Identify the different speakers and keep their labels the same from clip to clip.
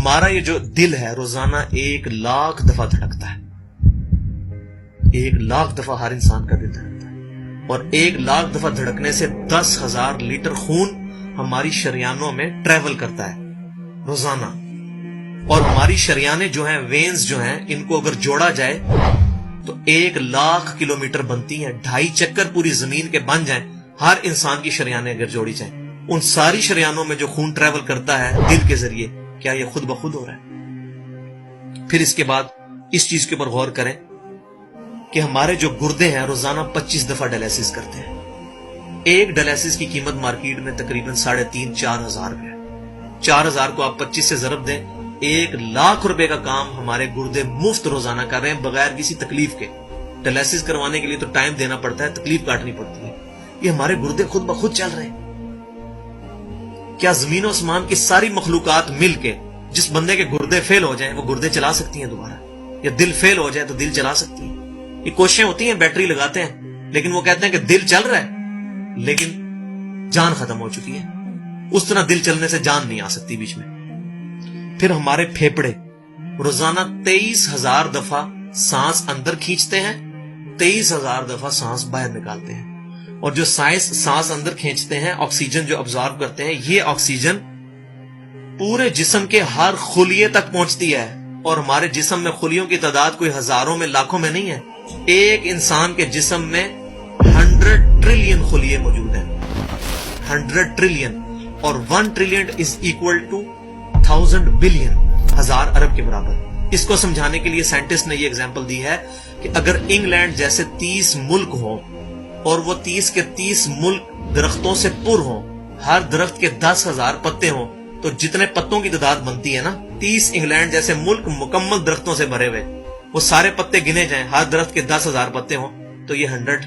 Speaker 1: ہمارا یہ جو دل ہے روزانہ 1,00,000 دفعہ دھڑکتا ہے. 1,00,000 دفعہ ہر انسان کا دل دھڑکتا ہے، اور 1,00,000 دفعہ دھڑکنے سے 10,000 لیٹر خون ہماری شریانوں میں ٹریول کرتا ہے روزانہ. اور ہماری شریانیں جو ہیں، وینز جو ہیں، ان کو اگر جوڑا جائے تو 1,00,000 کلومیٹر بنتی ہیں. 2.5 چکر پوری زمین کے بن جائیں ہر انسان کی شریانیں اگر جوڑی جائیں. ان ساری شریانوں میں جو خون ٹریول کرتا ہے دل کے ذریعے، کیا یہ خود بخود ہو رہا ہے؟ پھر اس کے بعد اس چیز کے اوپر غور کریں کہ ہمارے جو گردے ہیں روزانہ 25 دفعہ ڈائلیسس کرتے ہیں. ایک ڈائلیسس کی قیمت مارکیٹ میں تقریباً 3,500-4,000 روپے ہے. 4,000 کو آپ 25 سے ضرب دیں، 1,00,000 روپے کا کام ہمارے گردے مفت روزانہ کر رہے ہیں بغیر کسی تکلیف کے. ڈائلیسس کروانے کے لیے تو ٹائم دینا پڑتا ہے، تکلیف کاٹنی پڑتی ہے. یہ ہمارے گردے خود بخود چل رہے ہیں. کیا زمین و آسمان کی ساری مخلوقات مل کے جس بندے کے گردے فیل ہو جائیں وہ گردے چلا سکتی ہیں دوبارہ؟ یا دل فیل ہو جائے تو دل چلا سکتی ہیں؟ یہ کوششیں ہوتی ہیں، بیٹری لگاتے ہیں، لیکن وہ کہتے ہیں کہ دل چل رہا ہے لیکن جان ختم ہو چکی ہے. اس طرح دل چلنے سے جان نہیں آ سکتی بیچ میں. پھر ہمارے پھیپڑے روزانہ 23,000 دفعہ سانس اندر کھینچتے ہیں، 23,000 دفعہ سانس باہر نکالتے ہیں. اور جو سانس اندر کھینچتے ہیں، آکسیجن جو ابزارو کرتے ہیں، یہ آکسیجن پورے جسم کے ہر خلیے تک پہنچتی ہے. اور ہمارے جسم میں خلیوں کی تعداد کوئی ہزاروں میں لاکھوں میں نہیں ہے. ایک انسان کے جسم میں 100 ٹریلین خلیے موجود ہیں. 100 ٹریلین، اور 1 trillion is equal to 1000 billion, 1000 ارب کے برابر. اس کو سمجھانے کے لیے سائنٹسٹ نے یہ ایگزامپل دی ہے کہ اگر انگلینڈ جیسے 30 ملک ہوں اور وہ 30 کے 30 ملک درختوں سے پر ہوں، ہر درخت کے 10,000 پتے ہوں، تو جتنے پتوں کی تعداد بنتی ہے نا، 30 انگلینڈ جیسے ملک مکمل درختوں سے بھرے ہوئے، وہ سارے پتے گنے جائیں، ہر درخت کے 10,000 پتے ہوں، تو یہ 100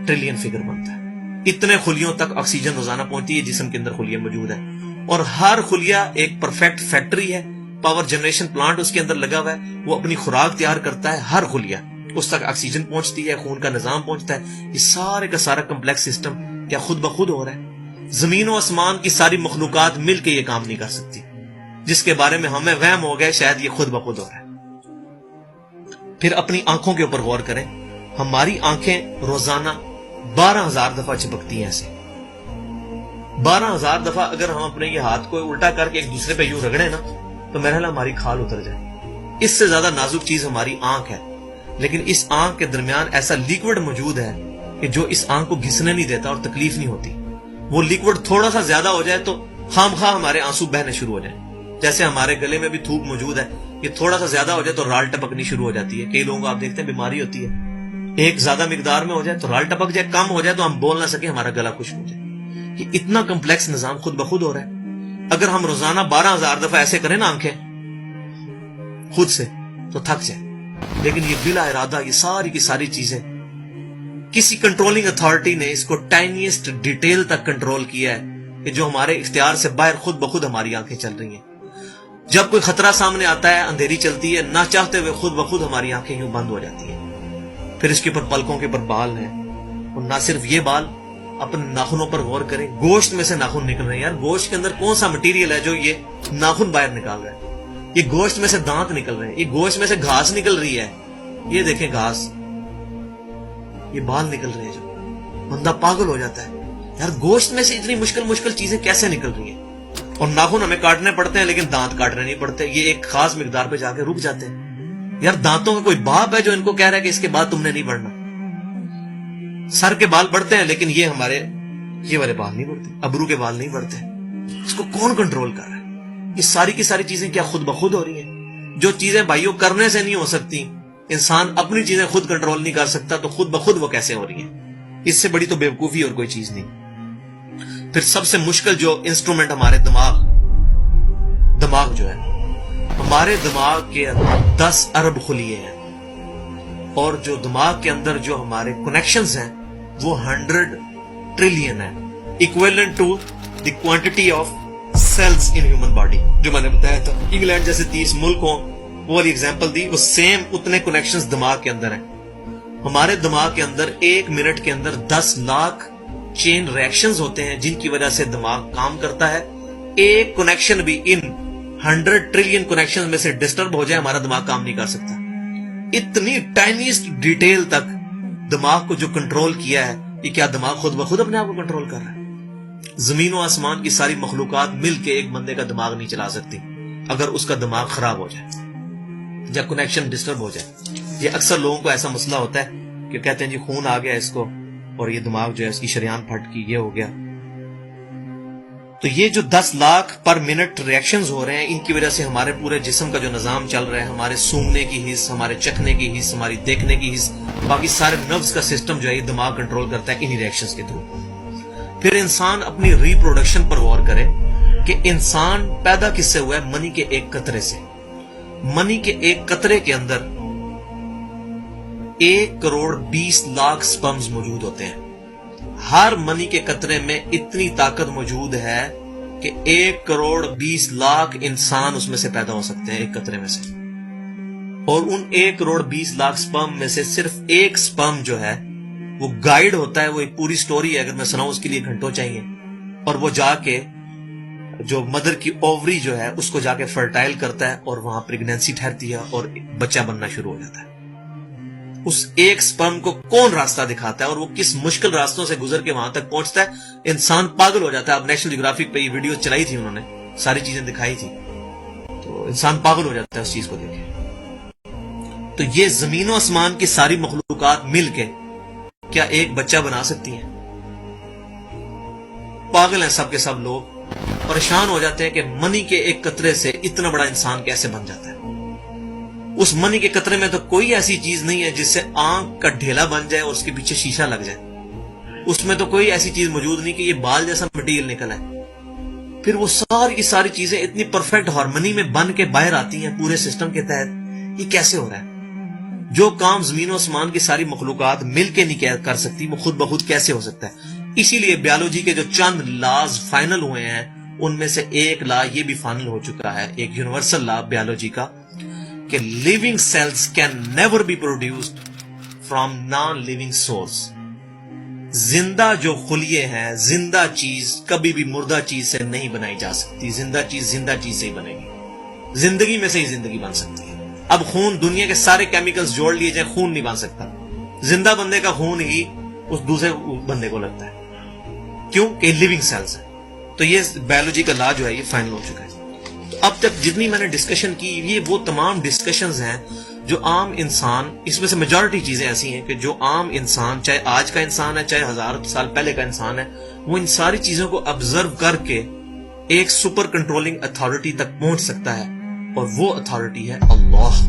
Speaker 1: ٹریلین فگر بنتا ہے. اتنے خلیوں تک آکسیجن روزانہ پہنچتی ہے، جسم کے اندر خلیے موجود ہیں. اور ہر خلیہ ایک پرفیکٹ فیکٹری ہے، پاور جنریشن پلانٹ اس کے اندر لگا ہوا ہے. وہ اپنی خوراک تیار کرتا ہے، ہر خلیہ اس تک آکسیجن پہنچتی ہے، خون کا نظام پہنچتا ہے. یہ سارے کا سارا کمپلیکس سسٹم کیا خود بخود ہو رہا ہے؟ زمین و آسمان کی ساری مخلوقات مل کے یہ کام نہیں کر سکتی، جس کے بارے میں ہمیں وہم ہو گئے شاید یہ خود بخود ہو رہا ہے. پھر اپنی آنکھوں کے اوپر غور کریں. ہماری آنکھیں روزانہ 12,000 دفعہ چپکتی ہیں. ایسے 12,000 دفعہ اگر ہم اپنے یہ ہاتھ کو الٹا کر کے ایک دوسرے پہ یوں رگڑیں نا، تو میرا خیال ہماری کھال اتر جائے. اس سے زیادہ نازک چیز ہماری آنکھ ہے. لیکن اس آنکھ کے درمیان ایسا لیکوڈ موجود ہے کہ جو اس آنکھ کو گھسنے نہیں دیتا اور تکلیف نہیں ہوتی. وہ لیکوڈ تھوڑا سا زیادہ ہو جائے تو خام خواہ ہمارے آنسو بہنے شروع ہو جائیں. جیسے ہمارے گلے میں بھی تھوک موجود ہے، یہ تھوڑا سا زیادہ ہو جائے تو رال ٹپکنی شروع ہو جاتی ہے. کئی لوگوں کو آپ دیکھتے ہیں بیماری ہوتی ہے، ایک زیادہ مقدار میں ہو جائے تو رال ٹپک جائے، کم ہو جائے تو ہم بول نہ سکیں، ہمارا گلا خشک ہو جائے. یہ اتنا کمپلیکس نظام خود بخود ہو رہا ہے. اگر ہم روزانہ 12,000 دفعہ ایسے کریں نا آنکھیں خود سے تو تھک جائے. لیکن یہ بلا ارادہ یہ ساری کی ساری چیزیں کسی کنٹرولنگ اتھارٹی نے اس کو ٹائنیسٹ ڈیٹیل تک کنٹرول کیا ہے کہ جو ہمارے اختیار سے باہر خود بخود ہماری آنکھیں چل رہی ہیں. جب کوئی خطرہ سامنے آتا ہے، اندھیری چلتی ہے، نہ چاہتے ہوئے خود بخود ہماری آنکھیں یوں بند ہو جاتی ہیں. پھر اس کے اوپر پلکوں کے اوپر بال ہیں، اور نہ صرف یہ بال، اپنے ناخنوں پر غور کریں. گوشت میں سے ناخن نکل رہے ہیں. یار گوشت کے اندر کون سا مٹیریل ہے جو یہ ناخن باہر نکال رہا ہے؟ یہ گوشت میں سے دانت نکل رہے ہیں، یہ گوشت میں سے گھاس نکل رہی ہے. یہ دیکھیں گھاس، یہ بال نکل رہے ہیں. جو بندہ پاگل ہو جاتا ہے، یار گوشت میں سے اتنی مشکل چیزیں کیسے نکل رہی ہیں؟ اور ناخن ہمیں کاٹنے پڑتے ہیں لیکن دانت کاٹنے نہیں پڑتے. یہ ایک خاص مقدار پہ جا کے رک جاتے ہیں. یار دانتوں کا کوئی باپ ہے جو ان کو کہہ رہا ہے کہ اس کے بعد تم نے نہیں بڑھنا؟ سر کے بال بڑھتے ہیں لیکن یہ ہمارے یہ والے بال نہیں بڑھتے، ابرو کے بال نہیں بڑھتے. اس کو کون کنٹرول کر رہا ہے؟ یہ ساری کی ساری چیزیں کیا خود بخود ہو رہی ہیں؟ جو چیزیں بھائیوں کرنے سے نہیں ہو سکتی، انسان اپنی چیزیں خود کنٹرول نہیں کر سکتا، تو خود بخود وہ کیسے ہو رہی ہیں؟ اس سے بڑی تو بیوقوفی اور کوئی چیز نہیں. پھر سب سے مشکل جو انسٹرومنٹ ہمارے دماغ جو ہے، ہمارے دماغ کے اندر 10 ارب خلیے ہیں، اور جو دماغ کے اندر جو ہمارے کنیکشنز ہیں وہ 100 ٹریلین ہیں، equivalent to the quantity of cells in human body. جو میں نے بتایا تھا انگلینڈ جیسے 30 ملک ہوں، وہ والی ایگزامپل دی، وہ سیم اتنے کنیکشنز دماغ کے اندر ہیں. ہمارے دماغ کے اندر 1 منٹ کے اندر 10 لاکھ چین ریئیکشنز ہوتے ہیں جن کی وجہ سے دماغ کام کرتا ہے. ایک کنیکشن بھی ان 100 ٹریلین کنیکشن میں سے ڈسٹرب ہو جائے ہمارا دماغ کام نہیں کر سکتا. اتنی ٹائنیسٹ ڈیٹیل تک دماغ کو جو کنٹرول کیا ہے, یہ کیا دماغ خود بخود اپنے آپ کو کنٹرول کر رہا ہے؟ زمین و آسمان کی ساری مخلوقات مل کے ایک بندے کا دماغ نہیں چلا سکتی اگر اس کا دماغ خراب ہو جائے یا کنیکشن ڈسٹرب ہو جائے. یہ اکثر لوگوں کو ایسا مسئلہ ہوتا ہے کہ کہتے ہیں جی خون آ گیا اس کو اور یہ دماغ جو ہے اس کی شریان پھٹ کی, یہ ہو گیا. تو یہ جو 10 لاکھ پر منٹ ریئیکشنز ہو رہے ہیں, ان کی وجہ سے ہمارے پورے جسم کا جو نظام چل رہا ہے, ہمارے سونگنے کی حص, ہمارے چکھنے کی حص, ہماری دیکھنے کی حص, باقی سارے نروز کا سسٹم جو ہے یہ دماغ کنٹرول کرتا ہے انہی ریئیکشنز کے تھرو. پھر انسان اپنی ریپروڈکشن پر غور کرے کہ انسان پیدا کس سے ہوا ہے؟ منی کے ایک قطرے سے. منی کے ایک قطرے کے اندر 1,20,00,000 سپرمز موجود ہوتے ہیں. ہر منی کے قطرے میں اتنی طاقت موجود ہے کہ 1,20,00,000 انسان اس میں سے پیدا ہو سکتے ہیں ایک قطرے میں سے. اور ان 1,20,00,000 سپرم میں سے صرف ایک سپرم جو ہے وہ گائیڈ ہوتا ہے. وہ ایک پوری سٹوری ہے, اگر میں سناؤں اس کے لیے گھنٹوں چاہیے. اور وہ جا کے جو مدر کی اووری جو ہے اس کو جا کے فرٹائل کرتا ہے اور وہاں پریگنینسی ٹھہرتی ہے اور بچہ بننا شروع ہو جاتا ہے. اس ایک سپرم کو کون راستہ دکھاتا ہے اور وہ کس مشکل راستوں سے گزر کے وہاں تک پہنچتا ہے, انسان پاگل ہو جاتا ہے. اب نیشنل جیوگرافک پہ یہ ویڈیو چلائی تھی, انہوں نے ساری چیزیں دکھائی تھی, تو انسان پاگل ہو جاتا ہے اس چیز کو دیکھ کے. تو یہ زمین و آسمان کی ساری مخلوقات مل کے کیا ایک بچہ بنا سکتی ہیں؟ پاگل ہیں سب کے سب لوگ, پریشان ہو جاتے ہیں کہ منی کے ایک قطرے سے اتنا بڑا انسان کیسے بن جاتا ہے. اس منی کے قطرے میں تو کوئی ایسی چیز نہیں ہے جس سے آنکھ کا ڈھیلا بن جائے اور اس کے پیچھے شیشہ لگ جائے. اس میں تو کوئی ایسی چیز موجود نہیں کہ یہ بال جیسا مٹیریل نکلا ہے. پھر وہ ساری کی ساری چیزیں اتنی پرفیکٹ ہارمنی میں بن کے باہر آتی ہیں پورے سسٹم کے تحت. یہ کیسے ہو رہا ہے؟ جو کام زمین و آسمان کی ساری مخلوقات مل کے نہیں کر سکتی وہ خود بخود کیسے ہو سکتا ہے؟ اسی لیے بیالوجی کے جو چند لاز فائنل ہوئے ہیں ان میں سے ایک لا یہ بھی فائنل ہو چکا ہے, ایک یونیورسل لا بیالوجی کا, کہ living cells can never be produced from non living source. زندہ جو خلیے ہیں, زندہ چیز کبھی بھی مردہ چیز سے نہیں بنائی جا سکتی. زندہ چیز سے ہی بنے گی, زندگی میں سے ہی زندگی بن سکتی ہے. اب خون, دنیا کے سارے کیمیکلز جوڑ لیے جائیں, خون نہیں بن سکتا. زندہ بندے کا خون ہی اس دوسرے بندے کو لگتا ہے. کیوں کہ لیونگ سیلز ہے. تو یہ بایولوجی کا لا جو ہے یہ فائنل ہو چکا ہے. تو اب تک جتنی میں نے ڈسکشن کی یہ وہ تمام ڈسکشنز ہیں جو عام انسان, اس میں سے میجورٹی چیزیں ایسی ہیں کہ جو عام انسان, چاہے آج کا انسان ہے چاہے 1000 سال پہلے کا انسان ہے, وہ ان ساری چیزوں کو آبزرو کر کے ایک سپر کنٹرولنگ اتھارٹی تک پہنچ سکتا ہے, اور وہ اتھارٹی ہے اللہ.